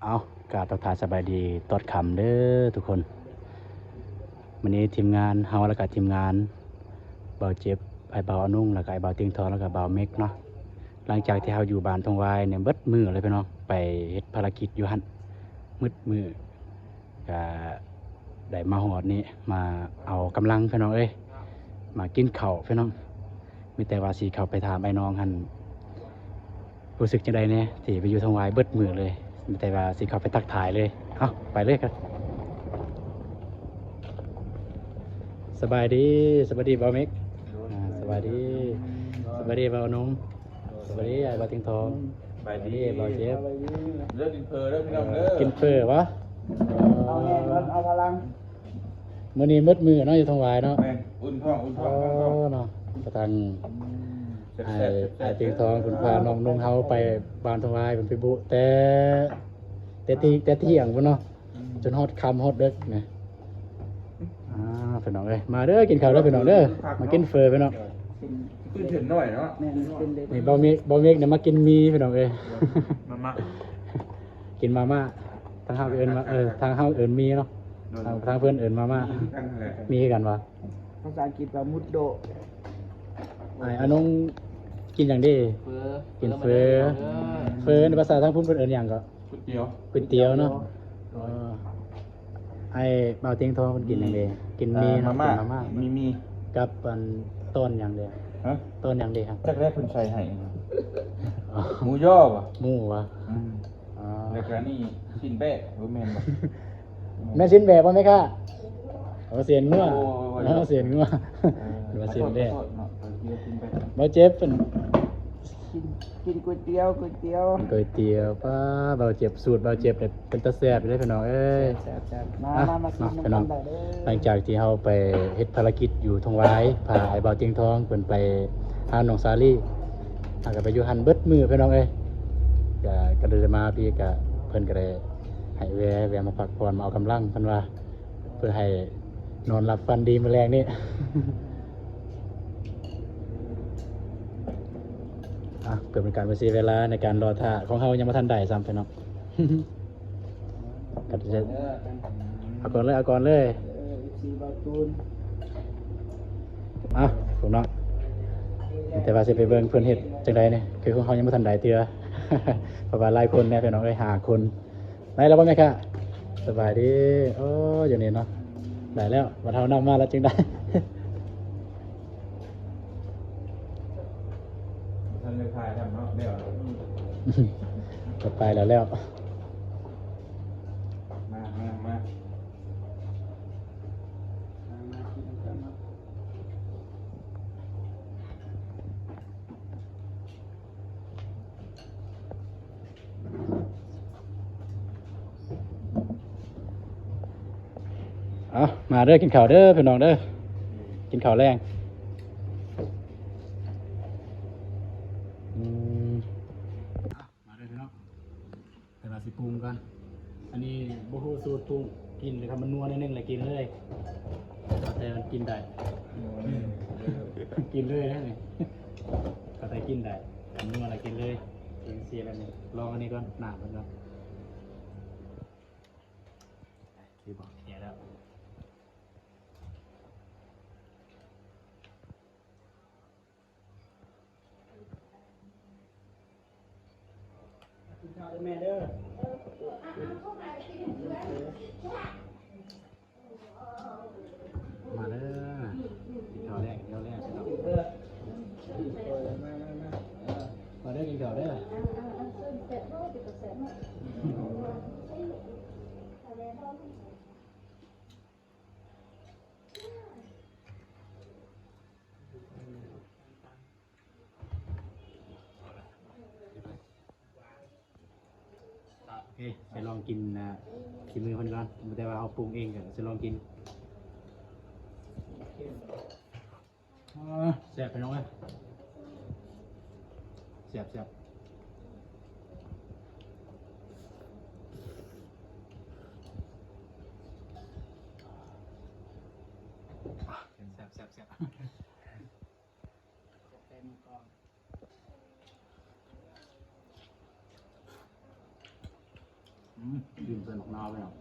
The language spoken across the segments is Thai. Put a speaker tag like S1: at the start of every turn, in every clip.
S1: เอากราบทักทายสบายดีตอดคำเด้อทุกคนวันนี้ทีมงานเฮาแล้วก็ทีมงานเบาเจ็บไอ้เบาอนุ่งแล้วก็ไอ้เบาติงทองแล้วก็เบาเมกเนาะหลังจากที่เฮาอยู่บ้านทองวายเนี่ยเบิดมือเลยพี่น้องไปเฮ็ดภารกิจอยู่หั่นมืดมือก็ได้มาหอดนี้มาเอากำลังพี่น้องเอ้ยมากินข้าวพี่น้องมีแต่ว่าสิเข้าไปถามไอ้น้องหั่นรู้สึกจังไดเนี่ยที่ไปอยู่ทองวายเบิดมือเลยมีแต่ว่าสิเข้าไปทักทายเลยเอาไปเลยครับ สบายดีสบายดีบ่าวเมกสบายดีสบายดีบ่าวนมสบายดีไอ้บ่าวติงทอง
S2: ไปดี
S1: บ่าวเจ็บ
S2: เลิกกินเพลเลิกพี่น้องเลิก
S1: กินเฟอวะ
S3: เอาแห้งก่อนเอาพลัง
S1: มื้อนี้มืดมือเนาะอยู่ทางวายเนาะ
S2: แม่งอุ่นท้องอุ่นท้
S1: อ๋
S2: อ
S1: อง
S2: อุ่นท้อง
S1: เนาะกระทังไอ้
S2: แซ่บ
S1: ไอ้ติงทองเพิ่นพาน้องนุ่งเฮาไปบ้านทางวายเพิ่นไปบุแต่เที่ยงพุ่นเนาะจนฮอดค่ำฮอดดึกนะพี่น้องเอ้ยมาเด้อกินข้าวเด้อพี่น้องเด้อมากินเฟอพี่น้อง
S2: ขึ้นถึงหน่อยเนาะ
S3: แม่นเป็นเด็ก
S1: นี่บ่าวเมกเนี่ยมากินมีพี่น้องเอ้ย
S2: มา
S1: กินมาม่าทางเฮาเอิ้นมาทางเฮาเอิ้นมีเนาะทางเพื่อนเอิ้นมาม่า
S2: กันแหละ
S1: มีคือกันวะ
S3: ภาษาอังกฤษว่ามุดโด
S1: ไอ้อนงกินอย่างดี
S3: เฟอ
S1: กินเฟอเฟอในภาษาทางพุ่นเพิ่นเอิ้นหยังก็
S2: ก๋วยเตี๋ยว
S1: ก๋วยเตี๋ยวเนาะไอ้บ่าวเตียงทองเพิ่นกินหยังดีกินมีเนาะ
S2: มา
S1: กินมาม่า
S2: มี
S1: กับอันต้นหยังเดี
S2: ฮะ
S1: ต้นหยังดีครับ
S2: แรกๆคุณใส่ให้
S1: อ๋อ
S2: หมูย่อป่ะ
S1: หมูวะอ๋อ
S2: แล้วก็นี่ชิ้นแป้บ่แม่นบ่
S1: แม่นสินแบบบ่แม่ค่ะเอาเสียนงัวเอาเสียนงัวว่าเสียนแดก บ่เจ็บเป็น
S3: กินก๋วยเตี๋ยว
S1: ก๋วยเตี๋ยวป้าเบาเจ็บสูตรเบาเจ็บเนี่ยเป็นตาแซ่บอยู่ได้อพี่น้องเอ้ย
S3: แซ่บๆมา
S1: อ่ะ
S3: มากิน
S1: พี่น้
S3: น้ำ
S1: อง
S3: กันได้เด้อ
S1: หลังจากที่เฮาไปเฮ็ดภารกิจอยู่ทงหวายพาไอ้เบาเตียงทองเพิ่นไปหาน้องซาลี่หาก็ไปอยู่หันเบิดมือพี่น้องเอ้ยก็เลยมาพี่ก็เพิ่นก็ได้ให้แวะมาพักผ่อนมาเอากำลังเพิ่นว่า เพื่อให้นอนหลับฝันดีมื้อแลงนี้ เพื่อเป็นการไม่เสียเวลาในการรอท่าของเฮายังบ่ทันได้ซ้ำพี่น้อง ก็จะเอาก่อนเลย
S3: สีบาตูน
S1: ถูกเนาะแต่ว่าสิไปเบิ่งเพิ่นเฮ็ดจังไดเนี่ยคือของเฮายังบ่ทันได้เทื่อ เพราะว่าหลายคนแน่พี่น้องเอ้ย5คนได้แล้วบ่แม่ค่ะสบายดีโอ้อยู่นี่เนาะได้แล้วว่าเฮานำมาแล้วจึงได้
S2: ท่านเลยทายทำเนาะเดี๋ยว
S1: ก็ไปแล้ว
S2: มา
S3: มากินกันเนาะ
S1: มาเด้อกินข้าวเด้อพี่น้องเด้อกินข้าวแรงมาเด้อพี่น้องแต่ว่าสิปรุงกันอันนี้บ่ฮู้สูตรปรุงกินเลยครับมันนัวนิดนึงเลยกินเลยแต่มันกินได้ กินเลยนะนี่ก็แต่กินได้มันนัวอะไรกินเลยกินเสียแล้วนี่ลองอันนี้ก่อนหนามันเนาะคือบอกแค่แล้ว
S3: กินข้าวด้วยแม่เด้อ
S1: มาเด้อกินข้าวแรกเนาะ
S3: เด้อมา
S1: มาเด้อกินข้าวเด้อโอเคไปลองกินฝีมือเพิ่นก่อนแต่ว่าเอาปรุงเองก็จะลองกินแซ่บไปน้องเอ้ยแซ่บแซ่บ
S3: เต็มกล่อง
S2: ม
S1: ดื่มใส่หมกนาวไปหน่อย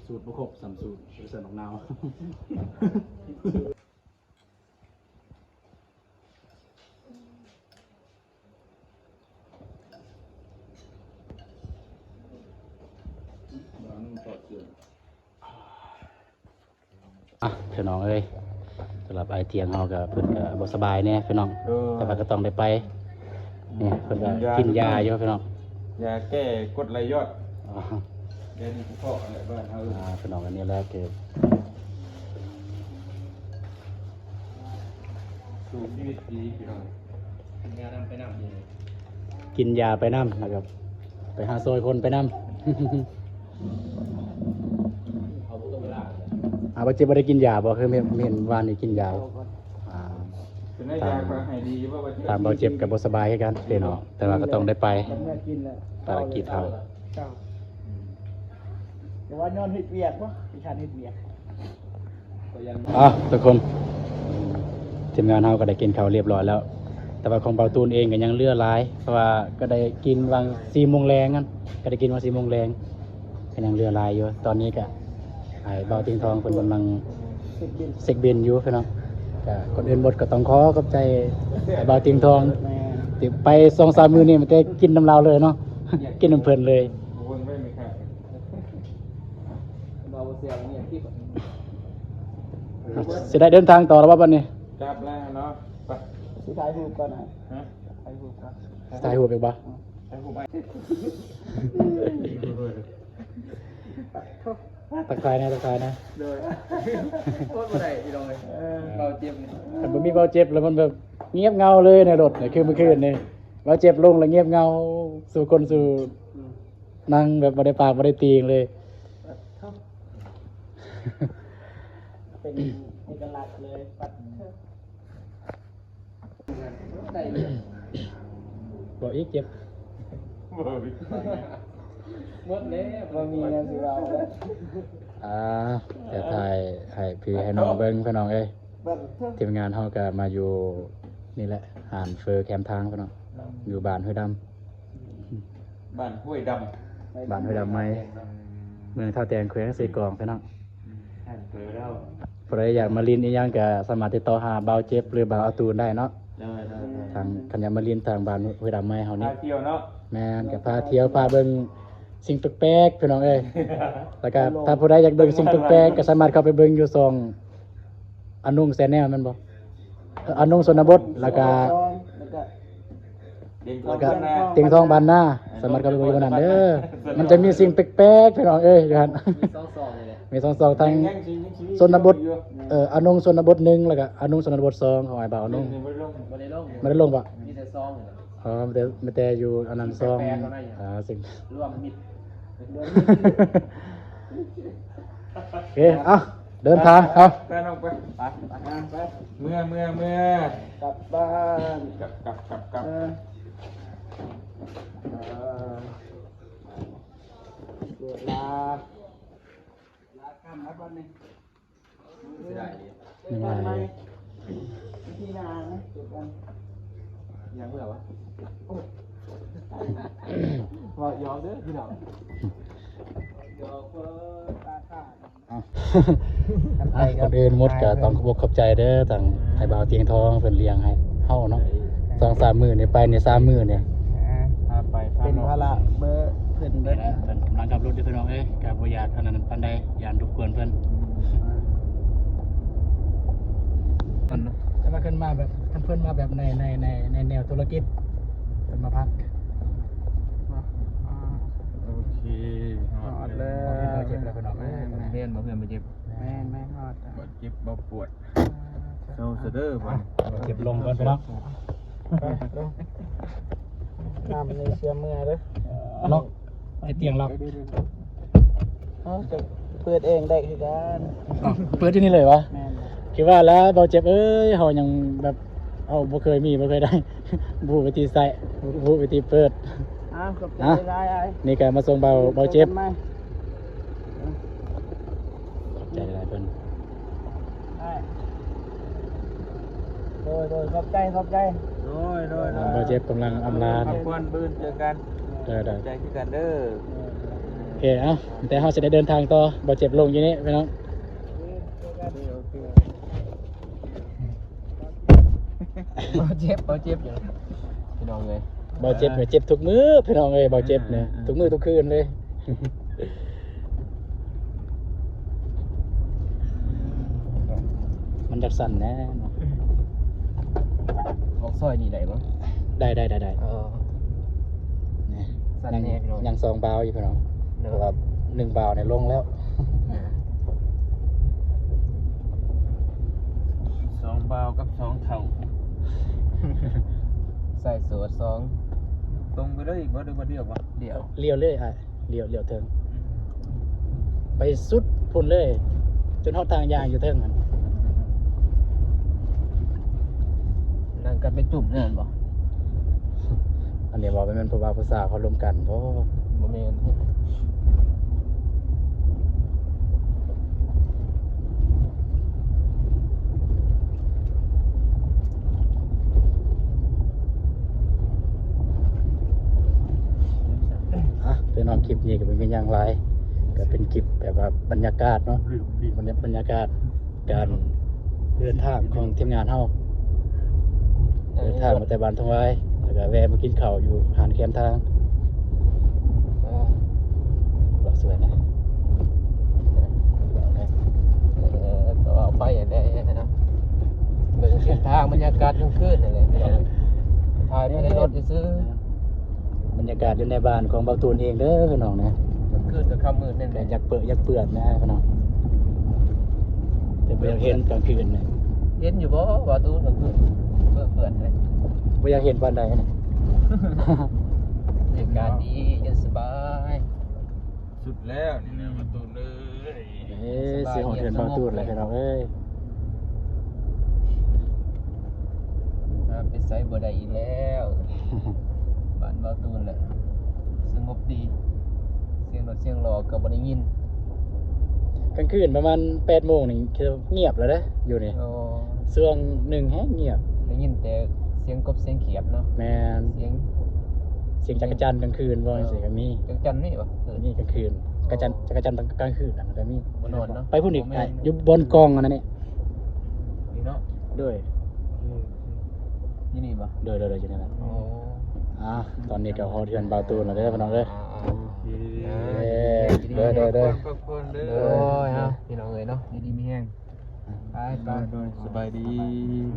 S1: สูตรประคบ3สูตรใส่หมกนาว
S2: บ่าวนุ่งถอดเสื้อ
S1: อ่ะพี่น้องเอ้ยสำหรับไอเตียงเฮากับเพิ่นก็บ่สบายแน่พี่น้อง แต่ว่าก็ต้องได้ไปนี่เพิ่นก็กินยาอยู่พี่น้อง
S2: ยาแก้กรดไหลย้อน
S1: อ๋อ
S2: แก้นี่เฉพาะอะไรบ้านเฮา
S1: พี่น้องอันนี้แหละคือ
S2: สู่ชีวิตดีพี่น้อง
S3: งานนำไปนำเลย
S1: กินยาไปนำนะครับไปหาซอยคนไปนำ
S3: เอาตัวเวลา
S1: บ่เจ็บบ่ได้กินยาบ่คือเห็นวานนี่กินยาอ่า
S2: เป็นได้ยาก็ให้ดีว่าว่า
S1: ตามบ่เจ็บก็บ่สบายคือกันพี่น้องแต่ว่าก็ต้องได้ไป
S3: เมื่อกินแล้ว
S1: ภารกิจเฮา
S3: เจ้าแต่ว่านอนเฮ็ดเวียกบ่พี่ชานเฮ็ดเวียกก็ยัง
S1: ทุกคนทีมงานเฮาก็ได้กินข้าวเรียบร้อยแล้ว แต่ว่าของเบาตูนเองก็ยังเหลือหลายเพราะว่าก็ได้กินวาง4 โมงแรงกันก็ได้กินวาง4 โมงแรงก็ยังเหลือหลายอยู่ตอนนี้ก็ไอ้เบาติงทองเพิ่นกำลัง
S3: สิบบิน
S1: เซ็กบินอยู่พี่น้องก็คนอื่นหมดก็ต้องขอขอบใจไอ้เบาติงทอง
S3: แม่
S1: ที่ไป 2-3 มื้อนี่มันได้กินน้ำลาวเลยเนาะ กินน้ำเพิ่นเลย
S2: วนไม่มีค่ะ
S3: เราเสียงเนี่ยที่
S1: สิได้เดินทางต่อแล้วบ่บัดนี้
S2: กลับแล้วเนาะไป
S3: สุดท้ายรูปก่อนนะ
S2: ฮะ
S3: ถ่ายรูปก่อน
S1: สายหัวไปบ่
S2: ให้ผมไป
S1: ตักทายนะ
S3: โดยโคตรบ่ได้พี่น้องเอ้ยเราเจ็บนี่
S1: แต่บ่มีเบาเจ็บแล้วมันแบบเงียบเงาเลยในรถนี่คือเมื่อคืนนี่เบาเจ็บลงแล้วเงียบเงาสู่คนสู่นั่งแบบบ่ได้ปากบ่ได้ตีงเลย
S3: เป็นเอกลักษณ์เลยปัดได้เลย
S1: บ่อีกเจ็บ
S2: บ่มี
S3: หมดแล้วบ่มีเงินสิเราแล้ว
S1: จะถ่ายให้พี่ให้น้องเบิ่งพี่น้องเอ้ย
S3: เบิ่งเถอะ
S1: ทีมงานเฮาก็มาอยู่นี่แหละหานเฟอร์แคมป์ทางพี่น้องอยู่บ้านห้วยดำ
S2: บ้านห้วยดำ
S1: บ้านห้วยดำไม้เมืองท่าแตงแขวงสีกองพี่น้อง
S2: ท่านเผลอแล้ว
S1: ใครอยากมาลินอีหยังก็สามารถติดต่อหาเบาเจ็บหรือเบาอาตูนได้เนาะ
S2: ได้
S1: ทางคันอยากมาลินทางบ้านห้วยดำไม้เฮา
S2: พา
S1: นี่
S2: เที่ยวเนาะ
S1: แม่นก็พาเที่ยวพาเบิ่งสิ่งแปลกๆพี่น้องเอ้ยแล้วก็ถ้าผู้ใดอยากเบิ่งสิ่งแปลกๆก็สามารถเข้าไปเบิ่งอยู่ช่องอนุ่งแชนแนลแม่นบ่อนุ่งชนบทแล้วก็
S3: แล้วก็
S2: เด็ก
S1: แล้วก็
S2: นะ
S1: เตียงทองบ้านหน้าสามารถเข้าไปเบิ่งกันนั้นเด้อมันจะมีสิ่งแปลกๆพี่น้องเอ้ยอยู่หั่น
S3: มี2เลยแหละ
S1: มีสองทางชนบทอนุ่งชนบท1แล้วก็อนุ่งชนบท2ของไอ้บ่าวอนุ่ง
S2: ไม่ลง
S3: บ่ได้ลง
S1: ไม่ได้ลงปะ
S3: มีแต่ซองนี่แหละ
S1: อ๋อไม่แต่อยู่อันนั้นซอง
S3: แปลกๆเขาได้อยู่
S1: สิ่ง
S3: รวมมิดรวม
S1: โอเคเอาเดินทางเอา
S2: ไปน้องไป
S3: ไป
S2: เมื่อก
S3: ลับบ้าน
S2: กลับ
S3: เวลาค่ำครับวันนี้ไม่ได้ดิ
S1: ยังไง
S3: ที่นานะเก็บกัน
S2: ยังเพื่อวะ
S3: ว่ายอมเด้อพี่น้องยอมเพื่อตาข้า
S1: คนอื่นหมดก็ต้องขอบขอบใจเด้อทางไทยบ่าวเตียงทองเพิ่นเลี้ยงให้เฮาเนาะ2-3 มื้อนี่ไปนี่3 มื้อนี่
S2: พาไปพา
S3: เป็น
S2: น้อง
S3: ภาระเบอร์เพิ่นเบิด
S1: เพิ่นกำลังขับรถอยู่พี่น้องเอ้ยก็บ่อยากอันนั้นปานใดย่านรบกวนเพิ่นจะมาขึ้นมาแบบเพิ่นมาแบบในแนวธุรกิจเพิ่นมาพัก
S2: โอเค
S3: หอดแล้ว
S1: บ่เจ็บแล้วพี่น้องเอ้ย
S2: เรียนบ่เพื่อนบ่เจ็บ
S3: แม่นไม่หอด
S2: บ่เจ็บบ่ปวดเซาเสด้อบ่
S1: เจ็บลงก่อนพี่น้อง
S3: น้ำในเชื่อเมื่อเด้อ
S1: ล็อกไอ้เตียงล็อก
S3: จะเปิดเองได้คือกัน
S1: เปิดที่นี่เลยวะ
S3: แม่น
S1: คิดว่าแล้วเบาเจ็บเอ้ยเฮายังแบบเฮาบ่เคยมีบ่เคยได้ บูไปที่ใส่บูไปที่เปิด
S3: อ้าวขอบใจได้ไอ้
S1: นี่ก็มาส่งเบาเจ็บ
S3: ไหม
S1: ขอบใจหลายเพิ่น
S3: ได้โดยขอบใจ
S2: โดย
S1: บาเจ็บกำลังอำลา
S2: พักผ่อนบื้นเจอกัน
S1: ได้
S2: ใจคือกันเด้อ
S1: โอเคเอ้าแต่เขาจะได้เดินทางต่อบาเจ็บลงอยู่นี่พี่น้อง
S2: โอเค
S3: บ่เจ็บอยู่พี่น้องเลย
S1: บาเจ็บเนี่ยเจ็บทุกมื้อพี่น้องเลยบาเจ็บเนี่ยทุกมื้อทุกคืนเลย มันจักสั่นแน่เนาะ
S3: ออกซอยนี่ได้บ่
S1: ได้นี่
S3: สั่น
S1: ยัง
S3: แน่พี่น้อง
S1: ยังสองบาวอยู่พี่น้อง
S3: เด้
S1: เพราะ
S3: อ
S1: ว่าหนึ่งบาวเนี่ยลงแล้ว
S2: 2เบากับ2เท่า
S3: ใส่สวด2
S2: ตรงไปเลยอีกบ่เดียวบ่
S3: เดี๋ยว
S1: เลี้ยวเลยเลี้ยวเทิงไปสุดพุ่นเลย จนฮอดทางยางอยู่เทิงมัน
S3: นั่งกันเป็นจุ่มนั่นบ่
S1: อันนี้บอกไปมันผู้บ่าวผู้สาวเขารวมกันเพราะ
S3: บ่แม่น
S1: พี่น้องคลิปนี้ก็เป็นอย่างไรก็เป็นคลิปแบบว่าบรรยากาศเนาะบรรยากาศการเดินทางของทีมงานเฮาเดินทางมาแต่บ้านทองไว้แล้วก็แวะมากินข้าวอยู่หานแคมทางก็สวยนะ
S3: ก็เอาไปอย่างได้นะเบิ่งเส้นทางบรรยากาศกลางคืนนั่นแหละพี่น้องถ่ายไม่ได้รถซื้อบ
S1: รรยากาศอยู่ในบ้านของเบาตูนเองเด้อพี่น้องนะ
S3: กลางคืนกับค่ำมืดนั่นแห
S1: แต่
S3: ละ
S1: อยากเปื่อนนะพี่น้องแต่บ่อยากเห็นกลางคืนนะ
S3: เย็นอยู่บ่ว่าตู้กลางคืนเปื่อนๆเลย
S1: บ่อยากเห็นปานใดนะ
S3: บรรยากาศดีเย็นสบาย
S2: สุดแล้วนี่นะประตูเลย
S1: เสียงของเถื่อนเบาตูนเลยพี่น้องเอ้ย
S3: เป็นไซบ่ได้อีกแล้วบ้านเบาตูนแหละสงบดีเสียงรถเสียงล้อก็บ่ได้ยิน
S1: กลางคืนประมาณ8โมงนี่คือเงียบแล้วเด้ออยู่นี่
S3: โอ้
S1: ช่วงหนึ่งแฮะเงียบ
S3: ได้ยินแต่เสียงกบเสียงเขียดเนาะ
S1: แม่น
S3: เสียง
S1: เสียงจักรจันทร์กลางคืนบ่สิก็มี
S3: จังจันนี่บ่คืน
S1: นี่กลางคืนจักรจันทร์กลางคืนน่ะมันก็มี
S3: บ่นอนเนาะ
S1: ไปพุ่นอีกไอ้อยู่บนกองอันนั้นนี่
S3: นี่เนาะ
S1: ด้วย
S3: นี่บ่
S1: ด้วยอยู่นั่นแหละ
S3: โอ้
S1: ตอนนี้ก็ฮอดเทือนเบาตูนแล้วเด้อพี่น้องเด้อ
S3: ดี
S1: เด้อ
S2: พักผ่อนเด้อ
S3: โอ้ยฮะพี่น้องเอ้ยเนาะดีๆมีแห้งไปไป
S2: โดยสบายดี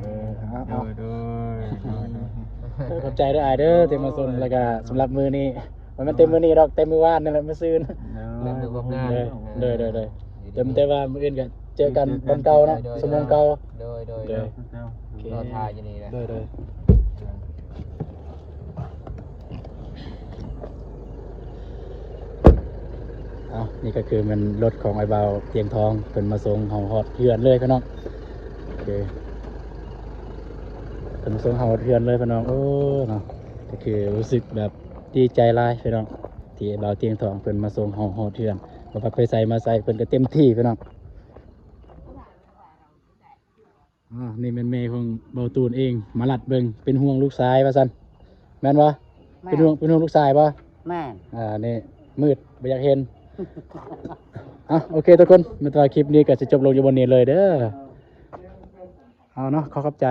S2: โดย
S1: ขอบใจเด้ออ้ายเด้อที่มาส่งแล้วก็สำหรับมื้อนี้มันเต็มมื้อนี้ดอกเต็มมื้อวานนั่นแหละมื้อซืน
S3: เรื่องมือความงาน
S1: เด้อเต็มแต่ว่ามื้ออื่นก็เจอกันวันเก่าเนาะชั่วโมงเก่า
S3: โดย
S1: เด้อ โอเค
S3: รอทายอยู่นี่แหละ
S1: เด้อนี่ก็คือมันรถของไอ้เบาเตียงทองเพิ่นมาส่งเฮาฮอดเฮือนเลยพี่น้องโอเคเพิ่นมาส่งเฮาฮอดเฮือนเลยพี่น้องโอ้เนาะก็คือรู้สึกแบบดีใจหลายพี่น้องที่ไอ้เบาเตียงทองเพิ่นมาส่งเฮาฮอดเฮือนบ่ว่าไปใส่มาใส่เพิ่นก็เต็มที่พี่น้องนี่แม่นแม่ของเบาตูนเองมาลัดเบิ่งเป็นห่วงลูกชายว่าซั่นแม่นบ่เป็นห่วงลูกชายบ่
S4: แม่น
S1: นี่มืดไม่อยากเห็น โอเคทุกคนมาตราคลิปนี้ก็จะจบลงอยู่บนนี้เลยเด้อเอาเนาะขอขอบใจ